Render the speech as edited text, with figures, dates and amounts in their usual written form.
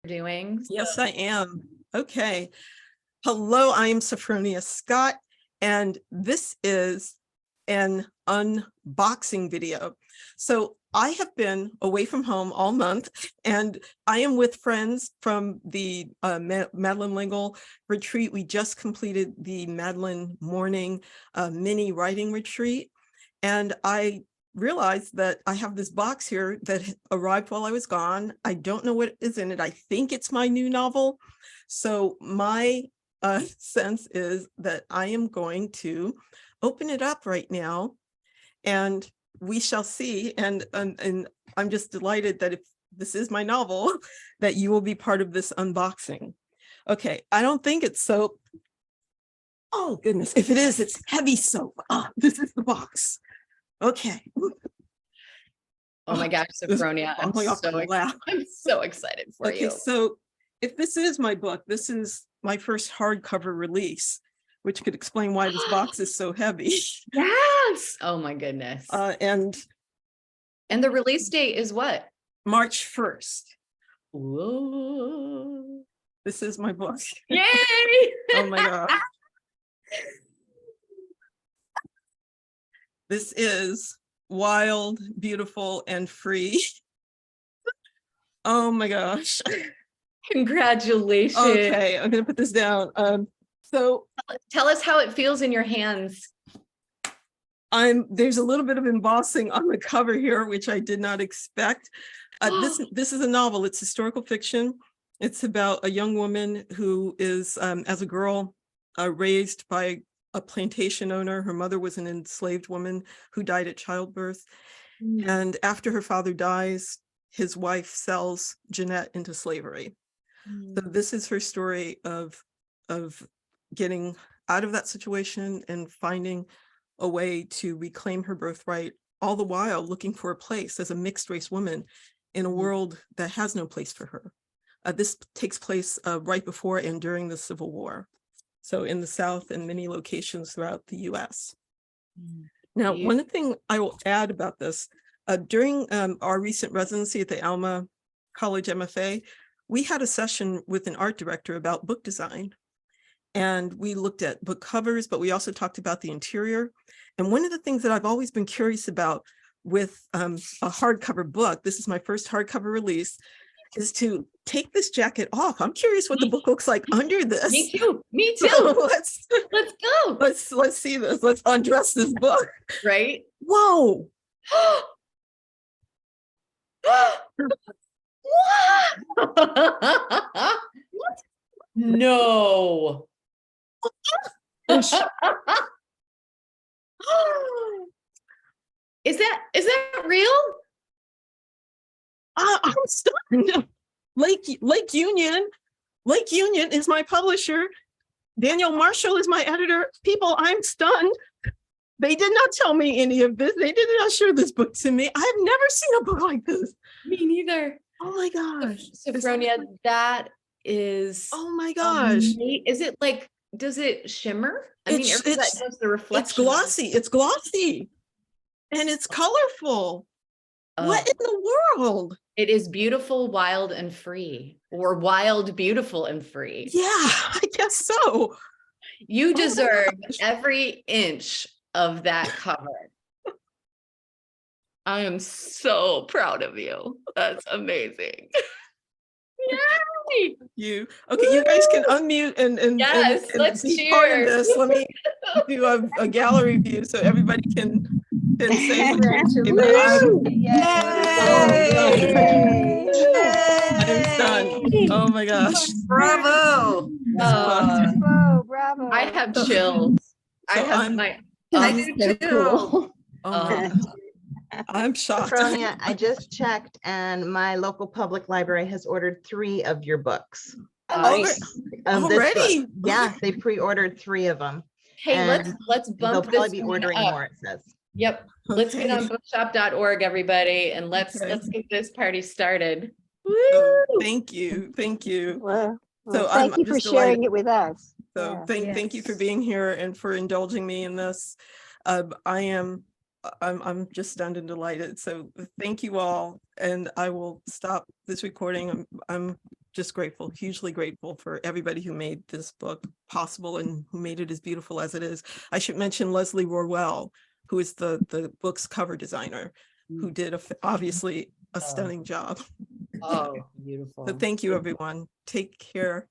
doing. Yes, I am. Okay. Hello, I am Sophfronia Scott, and this is an unboxing video. So I have been away from home all month, and I am with friends from the Madeline Lingle retreat. We just completed the Madeline morning mini writing retreat, and I realized that I have this box here that arrived while I was gone. I don't know what is in it. I think it's my new novel. So my sense is that I am going to open it up right now, and we shall see. And I'm just delighted that if this is my novel, that you will be part of this unboxing. Okay, I don't think it's soap. Oh goodness, if it is, it's heavy soap. This is the box. Okay. Oh my gosh, Sophfronia, I'm so excited for you. Okay, so if this is my book, this is my first hardcover release, which could explain why this box is so heavy. Yes. Oh my goodness. And the release date is what? March 1st. Whoa. This is my book. Yay! Oh my God. This is Wild, Beautiful, and Free. Oh my gosh. Congratulations. Okay, I'm gonna put this down. So tell us how it feels in your hands. There's a little bit of embossing on the cover here, which I did not expect. This is a novel. It's historical fiction. It's about a young woman who is, as a girl, raised by a plantation owner. Her mother was an enslaved woman who died at childbirth. And after her father dies, his wife sells Jeanette into slavery. So this is her story of getting out of that situation and finding a way to reclaim her birthright, all the while looking for a place as a mixed race woman in a world that has no place for her. This takes place right before and during the Civil War. So in the South and many locations throughout the US. Now, one thing I will add about this, during our recent residency at the Alma College MFA, we had a session with an art director about book design. And we looked at book covers, but we also talked about the interior. And one of the things that I've always been curious about with a hardcover book, this is my first hardcover release, is to take this jacket off. I'm curious what the book looks like under this. Me too. Me too. So let's go. Let's see this. Let's undress this book. Right? Whoa. No. Is that real? I'm stunned. Lake Union is my publisher. Daniel Marshall is my editor. People, I'm stunned. They did not tell me any of this. They did not share this book to me. I've never seen a book like this. Me neither. Oh my gosh. Sophfronia, that is. Oh my gosh. Is it like, does it shimmer? I mean, that does the reflection. It's glossy. It's glossy. And it's colorful. What in the world? It is beautiful, wild, and free, or wild, beautiful, and free. Yeah, I guess so. You deserve every inch of that cover. I am so proud of you. That's amazing. Yay! You okay? You guys can unmute and yes, let's be cheer. part of this. Let me do a gallery view so everybody can say. Yay! I'm done. Oh my gosh! Bravo! Bravo! I have chills. I do too. I'm shocked. Sophfronia, I just checked, and my local public library has ordered 3 of your books. Already? Yeah, they pre-ordered 3 of them. Hey, let's bump they'll this. probably be ordering up. more, it says. Yep. Okay. Let's get on bookshop.org, everybody, and let's get this party started. So, thank you. Well, So thank you for sharing it with us. So thank you for being here and for indulging me in this. I'm just stunned and delighted. So thank you all, and I will stop this recording. I'm just grateful, hugely grateful for everybody who made this book possible and who made it as beautiful as it is. I should mention Leslie Rorwell, who is the book's cover designer, who did obviously a stunning job. Oh, beautiful. So thank you, everyone. Take care.